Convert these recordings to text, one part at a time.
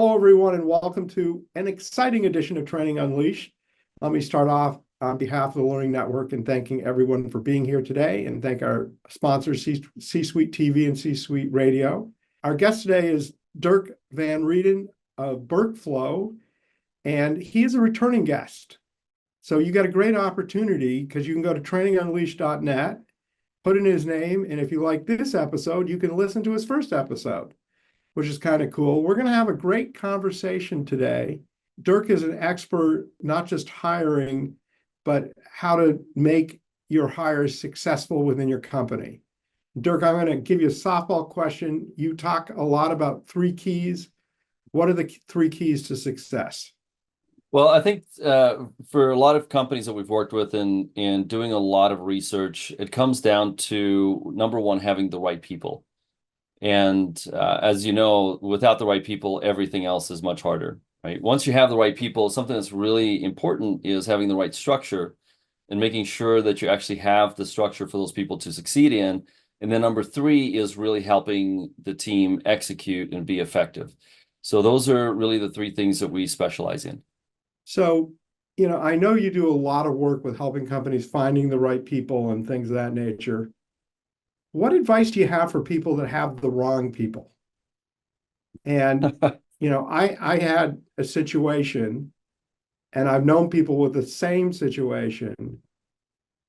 Hello, everyone, and welcome to an exciting edition of Training Unleashed. Let me start off on behalf of the Learning Network and thanking everyone for being here today, and thank our sponsors, C-Suite TV and C-Suite Radio. Our guest today is Dirk van Reenen of BERGflow, and he is a returning guest. So you got a great opportunity because you can go to trainingunleashed.net, put in his name, and if you like this episode, you can listen to his first episode, which is kind of cool. We're going to have a great conversation today. Dirk is an expert, not just hiring, but how to make your hires successful within your company. Dirk, I'm going to give you a softball question. You talk a lot about three keys. What are the three keys to success? Well, I think for a lot of companies that we've worked with in doing a lot of research, it comes down to, number one, having the right people. And as you know, without the right people, everything else is much harder, right? Once you have the right people, something that's really important is having the right structure and making sure that you actually have the structure for those people to succeed in. And then number three is really helping the team execute and be effective. So those are really the three things that we specialize in. So, I know you do a lot of work with helping companies finding the right people and things of that nature. What advice do you have for people that have the wrong people? And, I had a situation, and I've known people with the same situation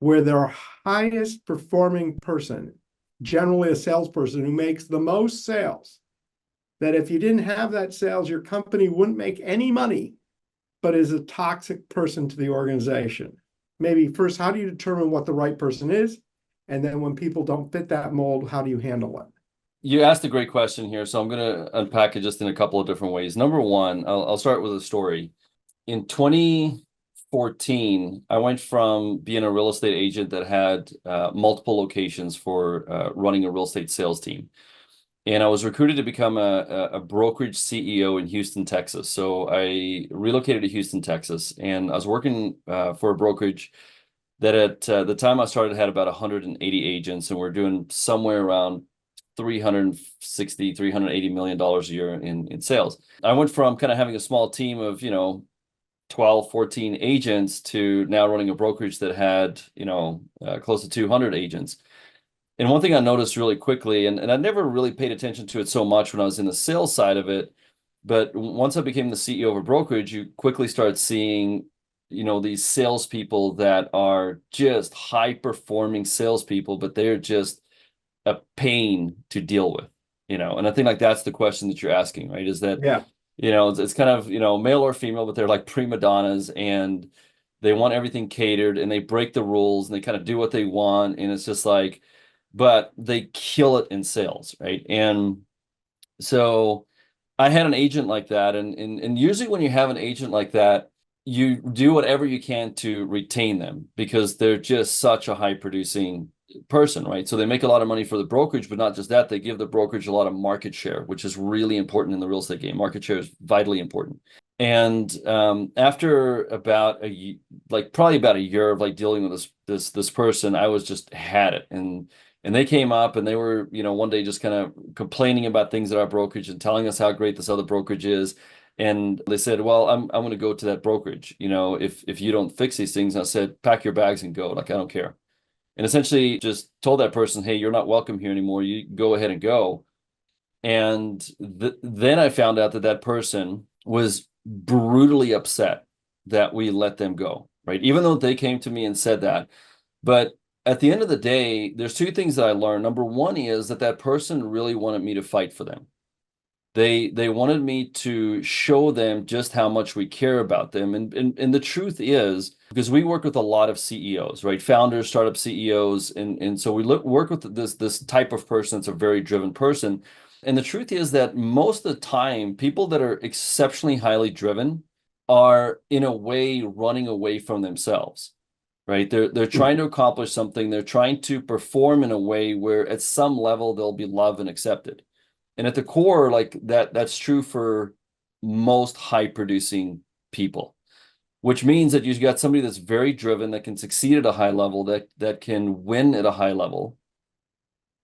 where their highest performing person, generally a salesperson who makes the most sales, that if you didn't have that sales, your company wouldn't make any money, but is a toxic person to the organization. Maybe first, how do you determine what the right person is? And then when people don't fit that mold, how do you handle it? You asked a great question here, so I'm going to unpack it just in a couple of different ways. Number one, I'll start with a story. In 2014, I went from being a real estate agent that had multiple locations for running a real estate sales team. And I was recruited to become a brokerage CEO in Houston, Texas. So I relocated to Houston, Texas, and I was working for a brokerage that at the time I started had about 180 agents, and we're doing somewhere around $380 million a year in sales. I went from kind of having a small team of, 12, 14 agents to now running a brokerage that had, close to 200 agents. And one thing I noticed really quickly, and I never really paid attention to it so much when I was in the sales side of it, but once I became the CEO of a brokerage, you quickly start seeing, these salespeople that are just high-performing salespeople, but they're just a pain to deal with, and I think like that's the question that you're asking, right? Is that, Yeah. it's kind of, male or female, but they're like prima donnas and they want everything catered and they break the rules and they kind of do what they want. And it's just like, but they kill it in sales, right? And so I had an agent like that. And usually when you have an agent like that, you do whatever you can to retain them because they're just such a high producing person, right? So they make a lot of money for the brokerage, but not just that, they give the brokerage a lot of market share, which is really important in the real estate game. Market share is vitally important. And after about probably about a year of like dealing with this person, I was just had it. And they came up and they were, one day just kind of complaining about things at our brokerage and telling us how great this other brokerage is. And they said, well, I'm going to go to that brokerage, if you don't fix these things. And I said, pack your bags and go. Like, I don't care. And essentially just told that person, hey, you're not welcome here anymore. You go ahead and go. And then I found out that person was brutally upset that we let them go, right? Even though they came to me and said that. But at the end of the day, there's two things that I learned. Number one is that person really wanted me to fight for them. They wanted me to show them just how much we care about them. And the truth is, because we work with a lot of CEOs, right? Founders, startup CEOs. And so we work with this type of person that's a very driven person. And the truth is that most of the time, people that are exceptionally highly driven are in a way running away from themselves, right? They're trying to accomplish something. They're trying to perform in a way where at some level they'll be loved and accepted. And at the core, like that's true for most high producing people, which means that you've got somebody that's very driven, that can succeed at a high level, that can win at a high level.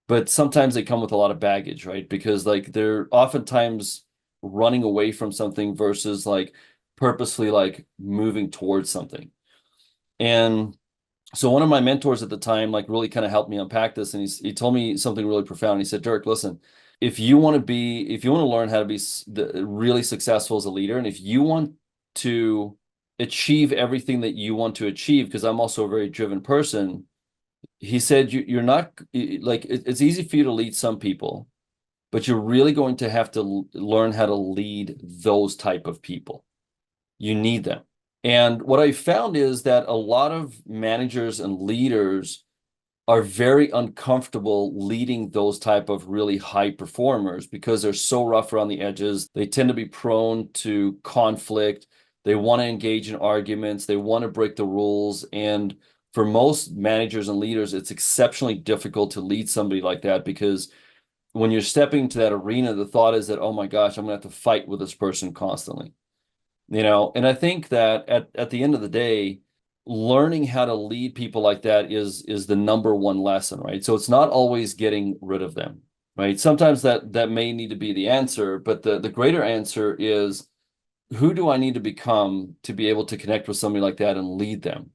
But sometimes they come with a lot of baggage, right? Because like they're oftentimes running away from something versus like purposely like moving towards something. And so one of my mentors at the time like really kind of helped me unpack this, and he told me something really profound. He said, Dirk, listen, if you want to learn how to be really successful as a leader, and if you want to achieve everything that you want to achieve, because I'm also a very driven person, he said, you're not like, it's easy for you to lead some people, but you're really going to have to learn how to lead those type of people. You need them. And what I found is that a lot of managers and leaders are very uncomfortable leading those type of really high performers because they're so rough around the edges. They tend to be prone to conflict. They want to engage in arguments. They want to break the rules. And for most managers and leaders, it's exceptionally difficult to lead somebody like that, because when you're stepping into that arena, the thought is that, oh my gosh, I'm going to have to fight with this person constantly. And I think that at the end of the day, learning how to lead people like that is the number one lesson, right? So it's not always getting rid of them, right? Sometimes that may need to be the answer, but the greater answer is, who do I need to become to be able to connect with somebody like that and lead them?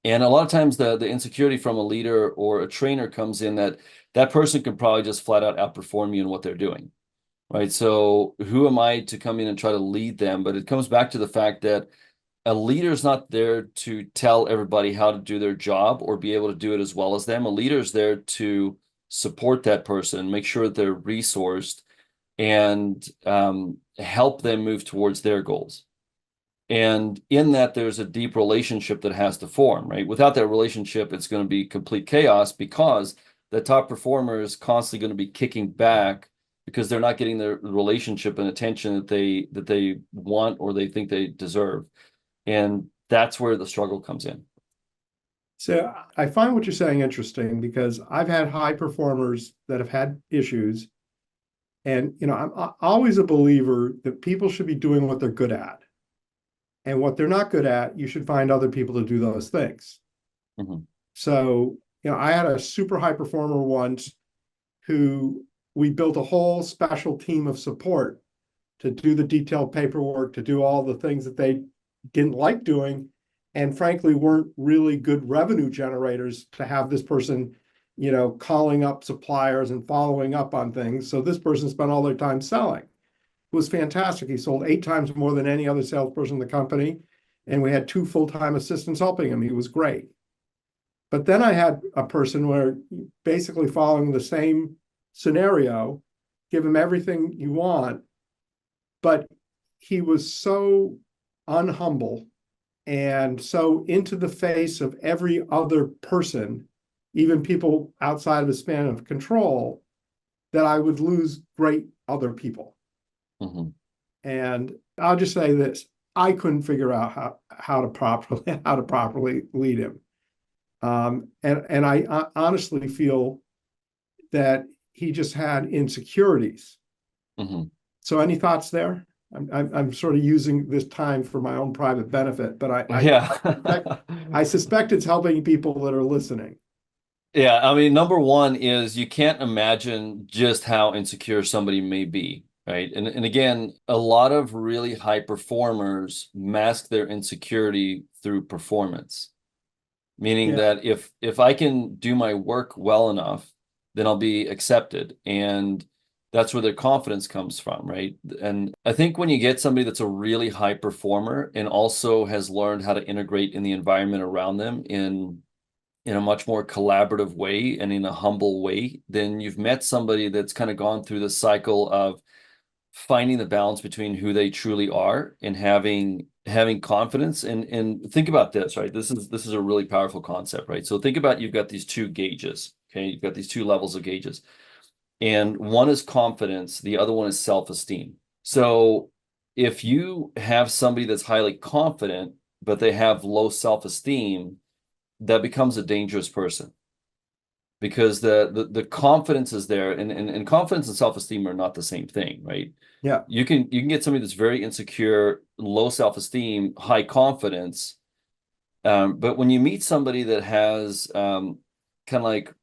And a lot of times the insecurity from a leader or a trainer comes in that person can probably just flat out outperform you in what they're doing. Right. So who am I to come in and try to lead them? But it comes back to the fact that a leader is not there to tell everybody how to do their job or be able to do it as well as them. A leader is there to support that person, make sure that they're resourced, and help them move towards their goals. And in that, there's a deep relationship that has to form, right? Without that relationship, it's going to be complete chaos, because the top performer is constantly going to be kicking back because they're not getting the relationship and attention that they want or they think they deserve. And that's where the struggle comes in. So I find what you're saying interesting, because I've had high performers that have had issues. And, I'm always a believer that people should be doing what they're good at. And what they're not good at, you should find other people to do those things. Mm-hmm. So, I had a super high performer once who we built a whole special team of support to do the detailed paperwork, to do all the things that they didn't like doing, and frankly weren't really good revenue generators to have this person, calling up suppliers and following up on things. So this person spent all their time selling. It was fantastic. He sold 8 times more than any other salesperson in the company, and we had 2 full-time assistants helping him. He was great. But then I had a person where, basically following the same scenario, give him everything you want, but he was so unhumble and so into the face of every other person, even people outside of his span of control, that I would lose great other people. Mm-hmm. And I'll just say this: I couldn't figure out how to properly lead him. And I honestly feel that he just had insecurities. Mm-hmm. So any thoughts there? I'm sort of using this time for my own private benefit, but Yeah. I suspect it's helping people that are listening. Yeah, I mean, number one is you can't imagine just how insecure somebody may be, right? And again, a lot of really high performers mask their insecurity through performance, meaning Yeah. that if I can do my work well enough, then I'll be accepted. And that's where their confidence comes from, right? And I think when you get somebody that's a really high performer and also has learned how to integrate in the environment around them in a much more collaborative way and in a humble way, then you've met somebody that's kind of gone through the cycle of finding the balance between who they truly are and having confidence. And think about this, right? This is a really powerful concept, right? So think about, you've got these 2 gauges, okay? You've got these 2 levels of gauges. And one is confidence, the other one is self-esteem. So if you have somebody that's highly confident, but they have low self-esteem, that becomes a dangerous person, because the confidence is there, and confidence and self-esteem are not the same thing, right? Yeah. You can get somebody that's very insecure, low self-esteem, high confidence, but when you meet somebody that has kind of like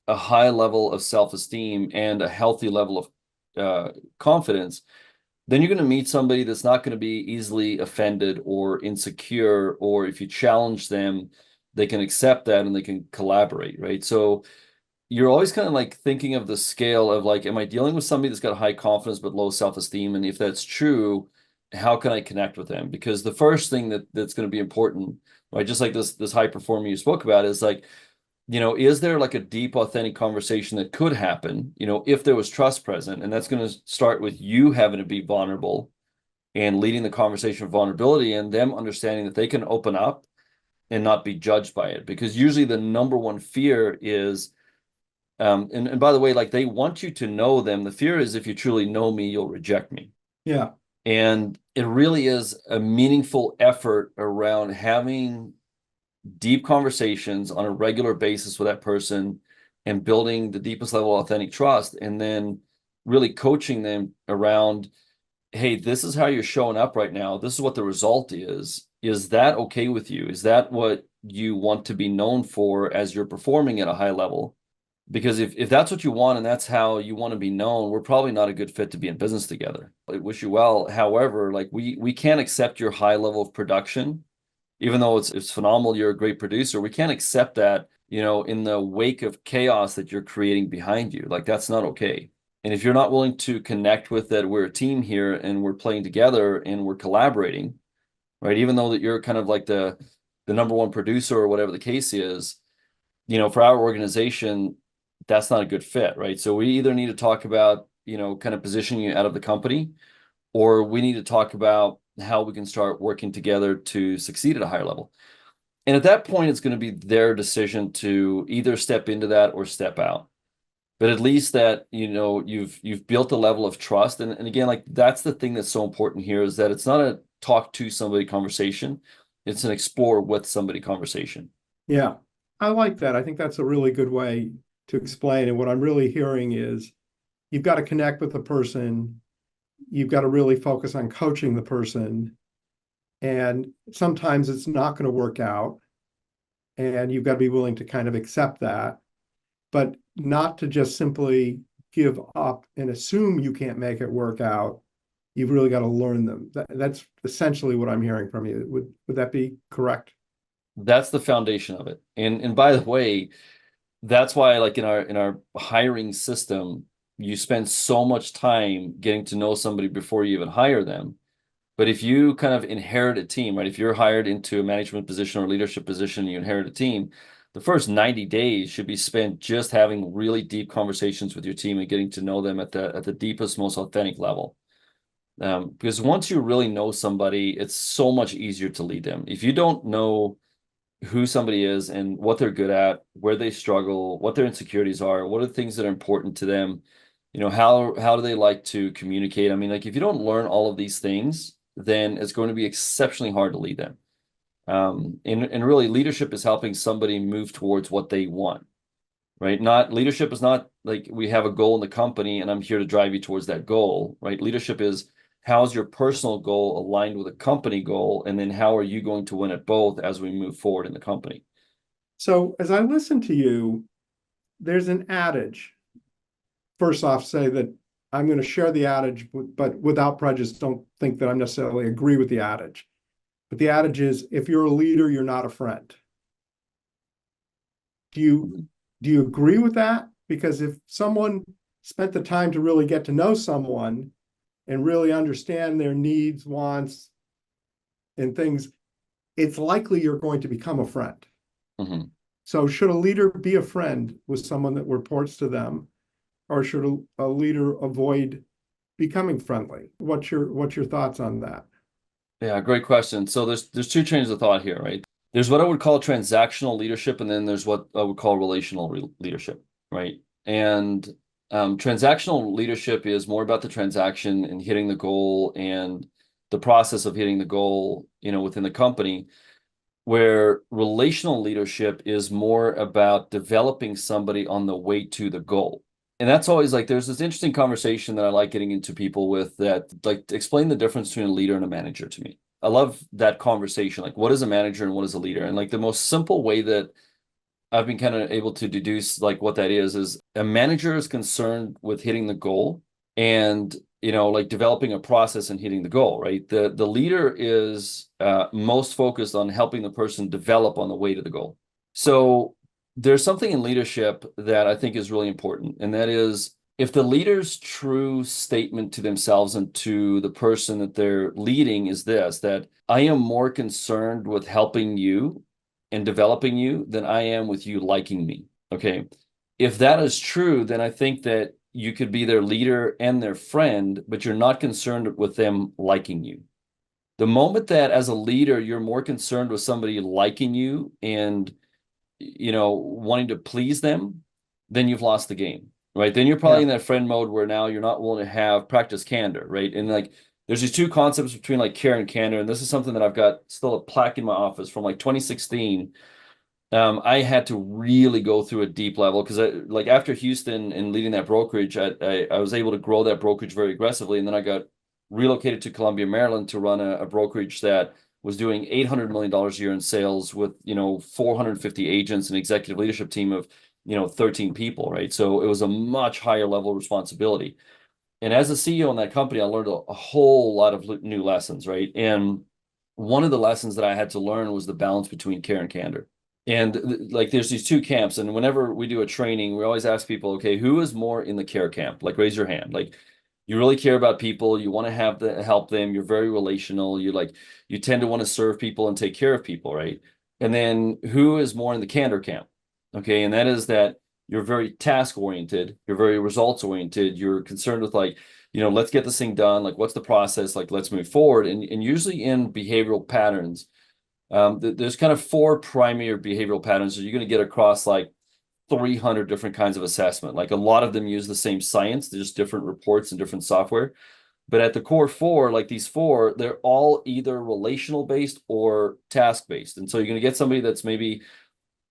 a high level of self-esteem and a healthy level of confidence, then you're going to meet somebody that's not going to be easily offended or insecure, or if you challenge them, they can accept that and they can collaborate, right? So you're always kind of like thinking of the scale of like, am I dealing with somebody that's got high confidence but low self-esteem? And if that's true, how can I connect with them? Because the first thing that's going to be important, right, just like this high performer you spoke about, is like, is there like a deep, authentic conversation that could happen, if there was trust present? And that's going to start with you having to be vulnerable and leading the conversation of vulnerability, and them understanding that they can open up and not be judged by it. Because usually the number one fear is, and by the way, like, they want you to know them. The fear is, if you truly know me, you'll reject me. Yeah. And it really is a meaningful effort around having deep conversations on a regular basis with that person and building the deepest level of authentic trust, and then really coaching them around, hey, this is how you're showing up right now. This is what the result is. Is that okay with you? Is that what you want to be known for as you're performing at a high level? Because if that's what you want and that's how you want to be known, we're probably not a good fit to be in business together. I wish you well. However, like, we can't accept your high level of production, even though it's phenomenal, you're a great producer. We can't accept that, in the wake of chaos that you're creating behind you. Like, that's not okay. And if you're not willing to connect with that, we're a team here and we're playing together and we're collaborating, right? Even though that you're kind of like the number one producer or whatever the case is, for our organization, that's not a good fit, right? So we either need to talk about, kind of positioning you out of the company, or we need to talk about how we can start working together to succeed at a higher level. And at that point, it's going to be their decision to either step into that or step out. But at least that, you've built a level of trust. And again, like, that's the thing that's so important here, is that it's not a talk to somebody conversation. It's an explore with somebody conversation. Yeah. I like that. I think that's a really good way to explain. And what I'm really hearing is you've got to connect with the person. You've got to really focus on coaching the person. And sometimes it's not going to work out. And you've got to be willing to kind of accept that, but not to just simply give up and assume you can't make it work out. You've really got to learn them. That's essentially what I'm hearing from you. Would that be correct? That's the foundation of it. And by the way, that's why, like, in our hiring system, you spend so much time getting to know somebody before you even hire them. But if you kind of inherit a team, right? If you're hired into a management position or leadership position, and you inherit a team, the first 90 days should be spent just having really deep conversations with your team and getting to know them at the deepest, most authentic level. Because once you really know somebody, it's so much easier to lead them. If you don't know who somebody is and what they're good at, where they struggle, what their insecurities are, what are the things that are important to them, how do they like to communicate? I mean, like, if you don't learn all of these things, then it's going to be exceptionally hard to lead them. And really, leadership is helping somebody move towards what they want, right? Not leadership is not like we have a goal in the company and I'm here to drive you towards that goal, right? Leadership is, how's your personal goal aligned with a company goal? And then how are you going to win at both as we move forward in the company? So as I listen to you, there's an adage. First off, say that I'm going to share the adage, but without prejudice, don't think that I'm necessarily agree with the adage. But the adage is, if you're a leader, you're not a friend. Do you agree with that? Because if someone spent the time to really get to know someone and really understand their needs, wants, and things, it's likely you're going to become a friend. Mm-hmm. So should a leader be a friend with someone that reports to them, or should a leader avoid becoming friendly? What's your thoughts on that? Yeah, great question. So there's two trains of thought here, right? There's what I would call transactional leadership, and then there's what I would call relational leadership, right? And transactional leadership is more about the transaction and hitting the goal and the process of hitting the goal, within the company, where relational leadership is more about developing somebody on the way to the goal. And that's always like, there's this interesting conversation that I like getting into people with, that like, explain the difference between a leader and a manager to me. I love that conversation. Like, what is a manager and what is a leader? And like, the most simple way that I've been kind of able to deduce like what that is a manager is concerned with hitting the goal, and like developing a process and hitting the goal, right? The leader is most focused on helping the person develop on the way to the goal. So there's something in leadership that I think is really important, and that is if the leader's true statement to themselves and to the person that they're leading is this, that I am more concerned with helping you and developing you than I am with you liking me. Okay. If that is true, then I think that you could be their leader and their friend, but you're not concerned with them liking you. The moment that as a leader, you're more concerned with somebody liking you and, wanting to please them, then you've lost the game, right? Then you're probably in that friend mode where now you're not willing to have practice candor, right? And like, there's these two concepts between like care and candor. And this is something that I've got still a plaque in my office from like 2016. I had to really go through a deep level because like after Houston and leading that brokerage, I was able to grow that brokerage very aggressively. And then I got relocated to Columbia, Maryland to run a brokerage that was doing $800 million a year in sales with, 450 agents and executive leadership team of, 13 people, right? So it was a much higher level of responsibility. And as a CEO in that company, I learned a whole lot of new lessons, right? And one of the lessons that I had to learn was the balance between care and candor. And like there's these two camps, and whenever we do a training, we always ask people, okay, who is more in the care camp? Like raise your hand. Like you really care about people, you want to help them, you're very relational, you tend to want to serve people and take care of people, right? And then who is more in the candor camp? Okay, and that is that you're very task oriented, you're very results oriented, you're concerned with like, let's get this thing done, like what's the process, like let's move forward. And usually in behavioral patterns, there's kind of four primary behavioral patterns that you're going to get across like 300 different kinds of assessment. Like a lot of them use the same science, they're just different reports and different software. But at the core four, like these four, they're all either relational based or task based. And so you're going to get somebody that's maybe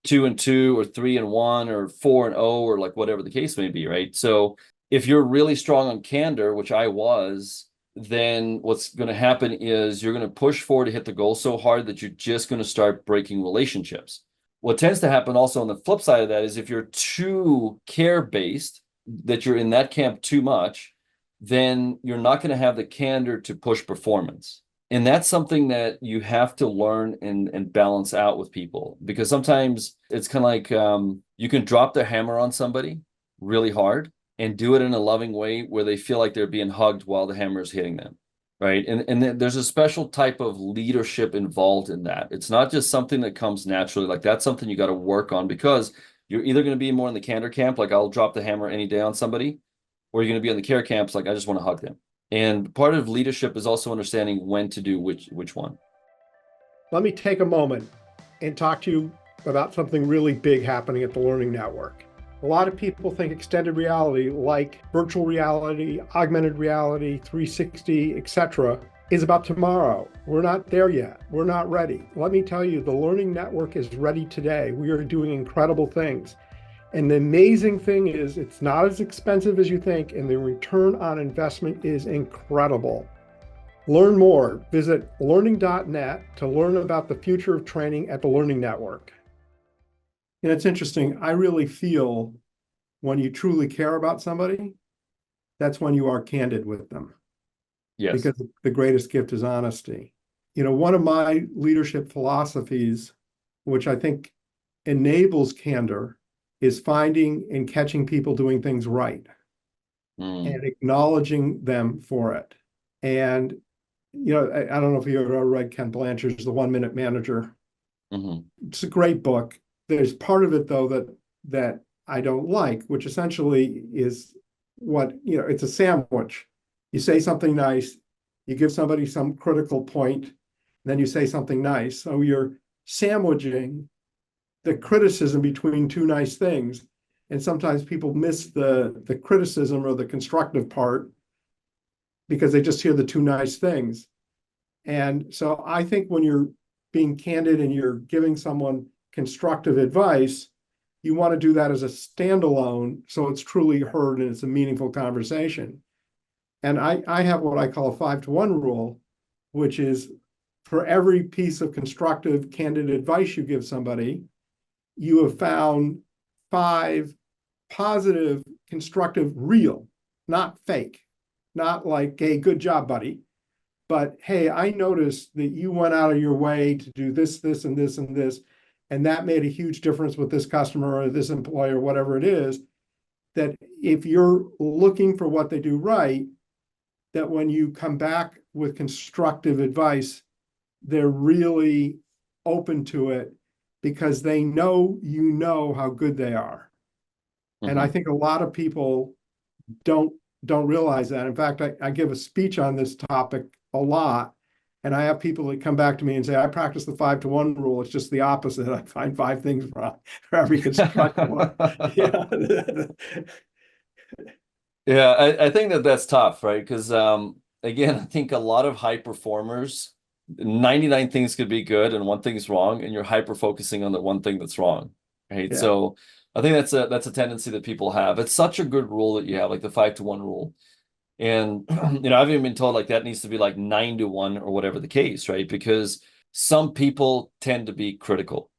2 and 2 or 3 and 1 or 4 and 0 or like whatever the case may be, right? So if you're really strong on candor, which I was, then what's going to happen is you're going to push forward to hit the goal so hard that you're just going to start breaking relationships. What tends to happen also on the flip side of that is if you're too care based, that you're in that camp too much, then you're not going to have the candor to push performance. And that's something that you have to learn and balance out with people, because sometimes it's kind of like you can drop the hammer on somebody really hard and do it in a loving way where they feel like they're being hugged while the hammer is hitting them, right? And there's a special type of leadership involved in that. It's not just something that comes naturally. Like that's something you got to work on, because you're either going to be more in the candor camp, like I'll drop the hammer any day on somebody, or you're going to be in the care camps, like I just want to hug them. And part of leadership is also understanding when to do which one. Let me take a moment and talk to you about something really big happening at the Learning Network. A lot of people think extended reality, like virtual reality, augmented reality, 360, etc., is about tomorrow. We're not there yet. We're not ready. Let me tell you, the Learning Network is ready today. We are doing incredible things. And the amazing thing is it's not as expensive as you think, and the return on investment is incredible. Learn more. Visit learning.net to learn about the future of training at the Learning Network. And it's interesting. I really feel when you truly care about somebody, that's when you are candid with them. Yes. Because the greatest gift is honesty. One of my leadership philosophies, which I think enables candor, is finding and catching people doing things right and acknowledging them for it. And, I don't know if you ever read Ken Blanchard's The 1 Minute Manager. It's a great book. There's part of it, though, that I don't like, which essentially is it's a sandwich. You say something nice, you give somebody some critical point, then you say something nice. So you're sandwiching the criticism between two nice things. And sometimes people miss the criticism or the constructive part because they just hear the two nice things. And so I think when you're being candid and you're giving someone constructive advice, you want to do that as a standalone so it's truly heard and it's a meaningful conversation. And I have what I call a 5-to-1 rule, which is for every piece of constructive, candid advice you give somebody, you have found 5 positive, constructive, real, not fake, not like, hey, good job, buddy, but hey, I noticed that you went out of your way to do this, this, and this, and this, and that made a huge difference with this customer or this employee or whatever it is. That if you're looking for what they do right, that when you come back with constructive advice, they're really open to it because they know you know how good they are. And I think a lot of people don't realize that. In fact, I give a speech on this topic a lot, and I have people that come back to me and say, I practice the 5-to-1 rule. It's just the opposite. I find 5 things wrong for every constructive one. Yeah. Yeah, I think that that's tough, right? Because again, I think a lot of high performers, 99 things could be good and one thing's wrong, and you're hyper focusing on the one thing that's wrong, right? Yeah. So I think that's a tendency that people have. It's such a good rule that you have, like the 5-to-1 rule. And I've even been told like that needs to be like 9-to-1 or whatever the case, right? Because some people tend to be critical,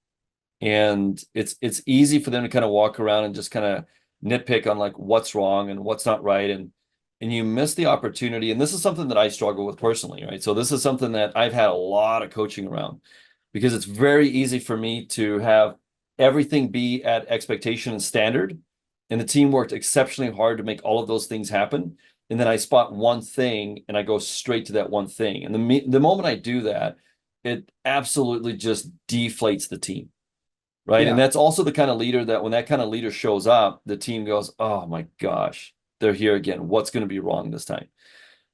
and it's easy for them to kind of walk around and just kind of nitpick on like what's wrong and what's not right, and you miss the opportunity. And this is something that I struggle with personally, right? So this is something that I've had a lot of coaching around, because it's very easy for me to have everything be at expectation and standard, and the team worked exceptionally hard to make all of those things happen, and then I spot one thing and I go straight to that one thing, and the moment I do that, it absolutely just deflates the team. Right. Yeah. And that's also the kind of leader that when that kind of leader shows up, the team goes, oh my gosh, they're here again. What's going to be wrong this time?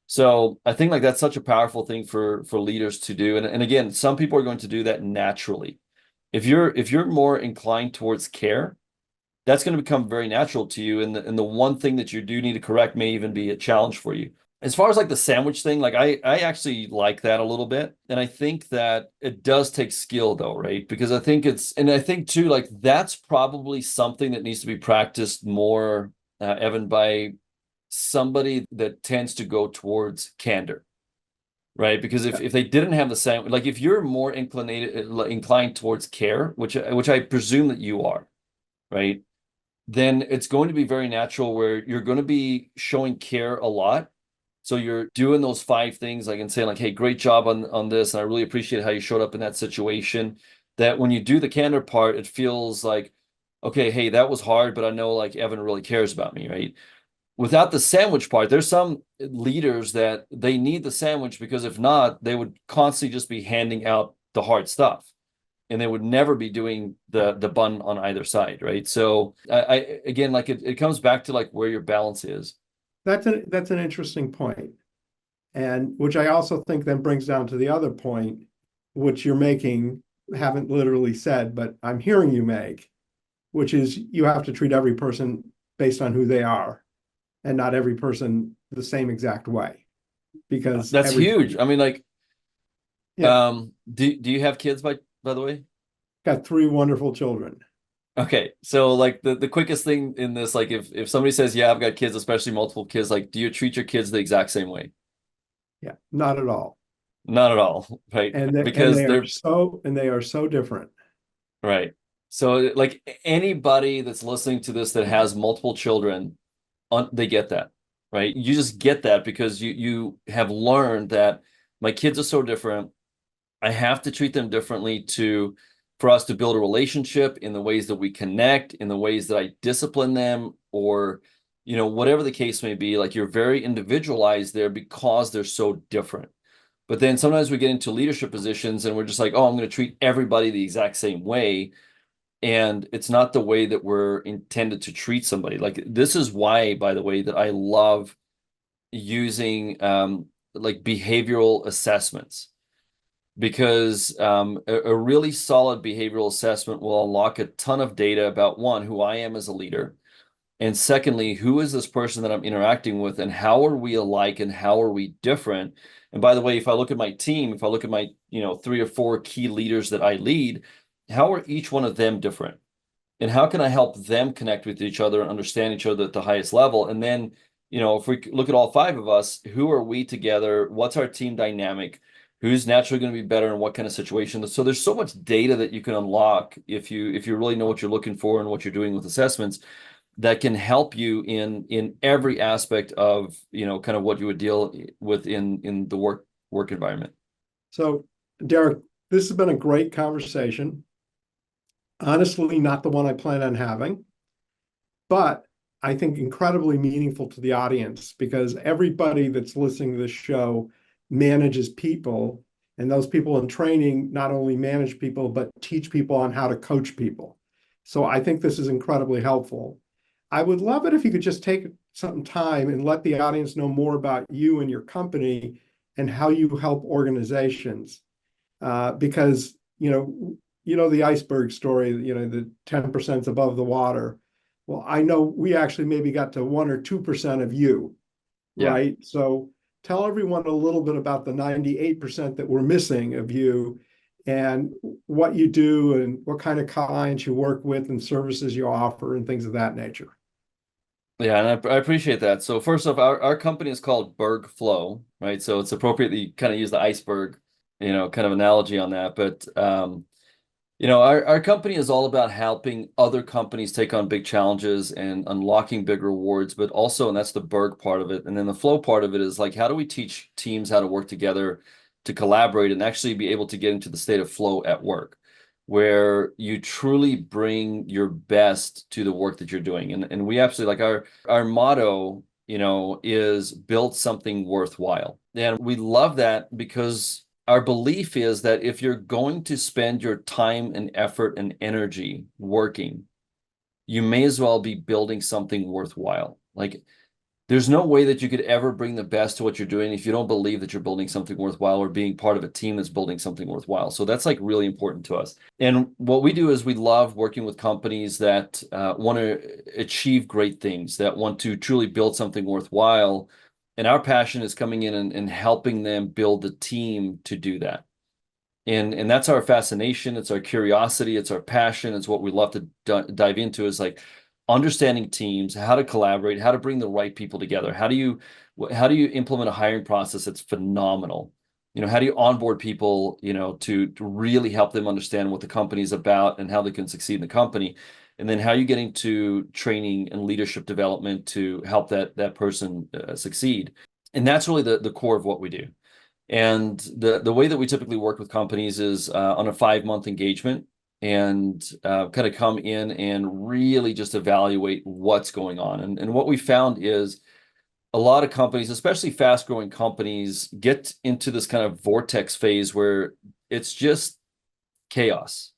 So I think like that's such a powerful thing for leaders to do. And again, some people are going to do that naturally. If you're more inclined towards care, that's going to become very natural to you. And the one thing that you do need to correct may even be a challenge for you. As far as like the sandwich thing, like I actually like that a little bit. And I think that it does take skill though, right? Because I think I think too, like that's probably something that needs to be practiced more, Evan, by somebody that tends to go towards candor, right? Because if they didn't have the sandwich, like if you're more inclined towards care, which I presume that you are, right? Then it's going to be very natural where you're going to be showing care a lot. So you're doing those 5 things, like, and saying like, hey, great job on this. And I really appreciate how you showed up in that situation. That when you do the candor part, it feels like, okay, hey, that was hard, but I know like Evan really cares about me, right? Without the sandwich part, there's some leaders that they need the sandwich, because if not, they would constantly just be handing out the hard stuff, and they would never be doing the bun on either side, right? So I again, like it comes back to like where your balance is. That's an interesting point. And which I also think then brings down to the other point, which you're making, haven't literally said, but I'm hearing you make, which is you have to treat every person based on who they are, and not every person the same exact way. Because That's huge. I mean, like, yeah, do you have kids by the way? got 3 wonderful children. Okay, so like the quickest thing in this, like if somebody says, yeah, I've got kids, especially multiple kids, like, do you treat your kids the exact same way? Yeah, not at all. Not at all, right? And Because they are so different. right. So like anybody that's listening to this that has multiple children, they get that, right? You just get that because you have learned that my kids are so different. I have to treat them differently for us to build a relationship, in the ways that we connect, in the ways that I discipline them, or whatever the case may be. Like, you're very individualized there because they're so different. But then sometimes we get into leadership positions and we're just like, oh, I'm going to treat everybody the exact same way. And it's not the way that we're intended to treat somebody. Like, this is why, by the way, that I love using like behavioral assessments, because a really solid behavioral assessment will unlock a ton of data about, one, who I am as a leader, and secondly, who is this person that I'm interacting with, and how are we alike and how are we different. And by the way, if I look at my team, if I look at my 3 or 4 key leaders that I lead, how are each one of them different, and how can I help them connect with each other and understand each other at the highest level? And then if we look at all 5 of us, who are we together? What's our team dynamic? Who's naturally going to be better in what kind of situation? So there's so much data that you can unlock if you really know what you're looking for and what you're doing with assessments. that can help you in every aspect of, you know, kind of what you would deal with in the work environment. So, Derek, this has been a great conversation. Honestly, not the one I plan on having, but I think incredibly meaningful to the audience because everybody that's listening to this show manages people, and those people in training not only manage people, but teach people on how to coach people. So I think this is incredibly helpful. I would love it if you could just take some time and let the audience know more about you and your company and how you help organizations. Because, the iceberg story, the 10% above the water. Well, I know we actually maybe got to 1 or 2% of you, Yeah. right? So tell everyone a little bit about the 98% that we're missing of you and what you do and what kind of clients you work with and services you offer and things of that nature. Yeah, and I appreciate that. So first off, our company is called BERGflow, right? So it's appropriate that you kind of use the iceberg, kind of analogy on that. But our company is all about helping other companies take on big challenges and unlocking big rewards, but also, and that's the Berg part of it. And then the flow part of it is like, how do we teach teams how to work together to collaborate and actually be able to get into the state of flow at work, where you truly bring your best to the work that you're doing. And we absolutely like our motto, is build something worthwhile. And we love that because our belief is that if you're going to spend your time and effort and energy working, you may as well be building something worthwhile. Like, there's no way that you could ever bring the best to what you're doing if you don't believe that you're building something worthwhile or being part of a team that's building something worthwhile. So that's like really important to us. And what we do is we love working with companies that want to achieve great things, that want to truly build something worthwhile. And our passion is coming in and helping them build the team to do that. And that's our fascination. It's our curiosity. It's our passion. It's what we love to dive into, is like understanding teams, how to collaborate, how to bring the right people together. How do you implement a hiring process that's phenomenal? How do you onboard people, to really help them understand what the company is about and how they can succeed in the company? And then how are you getting to training and leadership development to help that person succeed? And that's really the core of what we do. And the way that we typically work with companies is on a 5-month engagement, and kind of come in and really just evaluate what's going on. And what we found is a lot of companies, especially fast growing companies, get into this kind of vortex phase where it's just chaos.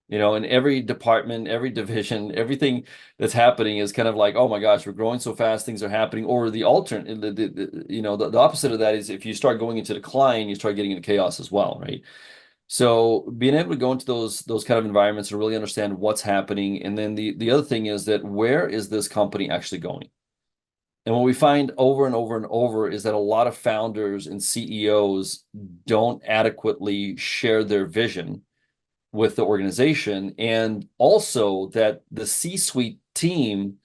In every department, every division, everything that's happening is kind of like, oh my gosh, we're growing so fast, things are happening. Or the alternate, the opposite of that is if you start going into decline, you start getting into chaos as well, right? So being able to go into those kind of environments and really understand what's happening. And then the other thing is that where is this company actually going? And what we find over and over and over is that a lot of founders and CEOs don't adequately share their vision with the organization, and also that the C-suite team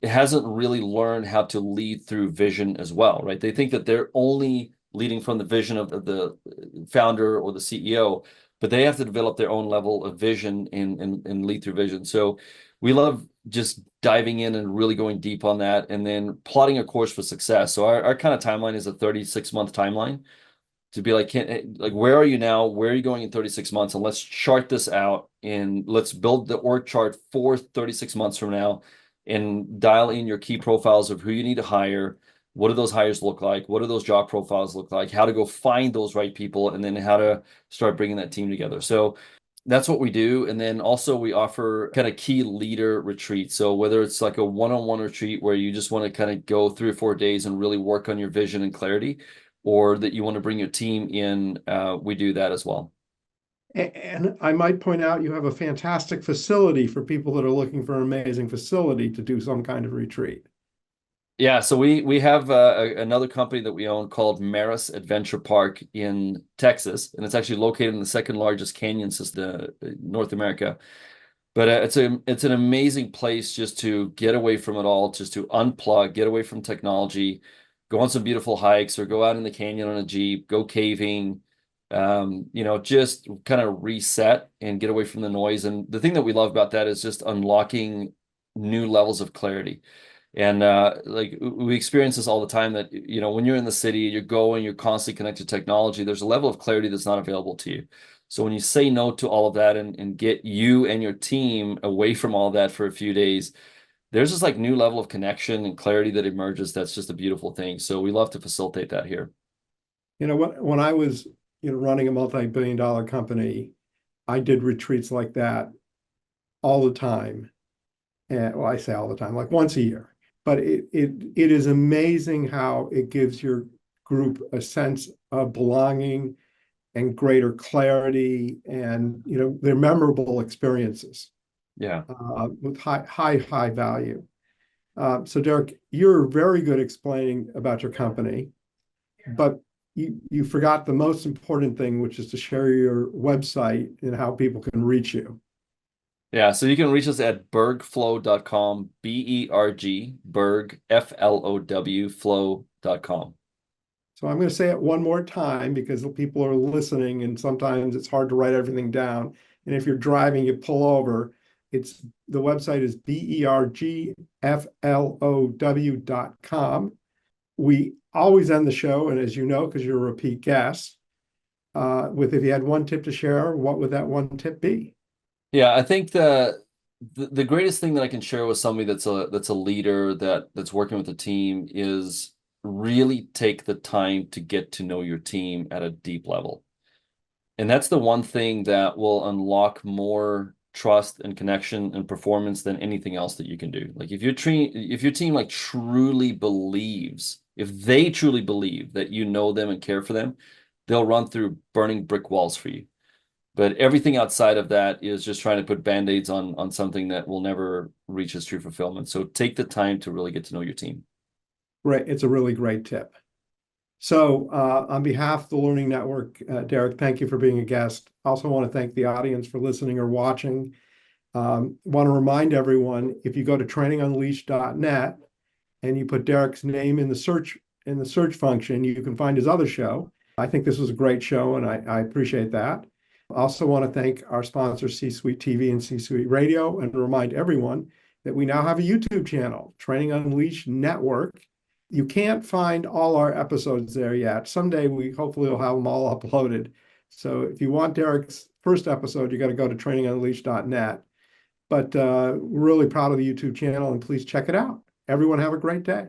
hasn't really learned how to lead through vision as well, right? They think that they're only leading from the vision of the founder or the CEO, but they have to develop their own level of vision and lead through vision. So we love just diving in and really going deep on that, and then plotting a course for success. So our kind of timeline is a 36-month timeline, to be like, where are you now? Where are you going in 36 months? And let's chart this out, and let's build the org chart for 36 months from now, and dial in your key profiles of who you need to hire. What do those hires look like? What do those job profiles look like? How to go find those right people, and then how to start bringing that team together. So that's what we do. And then also we offer kind of key leader retreats. So whether it's like a one-on-one retreat where you just want to kind of go 3 or 4 days and really work on your vision and clarity, or that you want to bring your team in, we do that as well. And I might point out you have a fantastic facility for people that are looking for an amazing facility to do some kind of retreat. Yeah, so we have another company that we own called Merus Adventure Park in Texas, and it's actually located in the second largest canyon system, North America. But it's an amazing place just to get away from it all, just to unplug, get away from technology, go on some beautiful hikes, or go out in the canyon on a Jeep, go caving, just kind of reset and get away from the noise. And the thing that we love about that is just unlocking new levels of clarity. And like we experience this all the time that, you know, when you're in the city, you're going, you're constantly connected to technology, there's a level of clarity that's not available to you. So when you say no to all of that and get you and your team away from all of that for a few days, there's this like new level of connection and clarity that emerges. That's just a beautiful thing. So we love to facilitate that here. You know, when I was, running a multi-billion-dollar company, I did retreats like that all the time. And well, I say all the time, like once a year. But it is amazing how it gives your group a sense of belonging and greater clarity, and they're memorable experiences Yeah. with high value. So Derek, you're very good explaining about your company, but you forgot the most important thing, which is to share your website and how people can reach you. Yeah, so you can reach us at bergflow.com, Berg, Flow, flow.com. So I'm going to say it one more time because people are listening and sometimes it's hard to write everything down. And if you're driving, you pull over. The website is BERGflow.com. We always end the show, and as you know, because you're a repeat guest, with if you had one tip to share, what would that one tip be? Yeah, I think the greatest thing that I can share with somebody that's a leader that's working with a team is really take the time to get to know your team at a deep level. And that's the one thing that will unlock more trust and connection and performance than anything else that you can do. Like if your team like truly believes, if they truly believe that you know them and care for them, they'll run through burning brick walls for you. But everything outside of that is just trying to put band-aids on something that will never reach its true fulfillment. So take the time to really get to know your team. Right. It's a really great tip. So on behalf of the Learning Network, Derek, thank you for being a guest. Also want to thank the audience for listening or watching. Want to remind everyone, if you go to trainingunleashed.net and you put Derek's name in the search function, you can find his other show. I think this was a great show, and I appreciate that. Also want to thank our sponsors, C-Suite TV and C-Suite Radio, and remind everyone that we now have a YouTube channel, Training Unleashed Network. You can't find all our episodes there yet. Someday we hopefully will have them all uploaded. So if you want Derek's first episode, you got to go to trainingunleashed.net. But we're really proud of the YouTube channel, and please check it out. Everyone have a great day.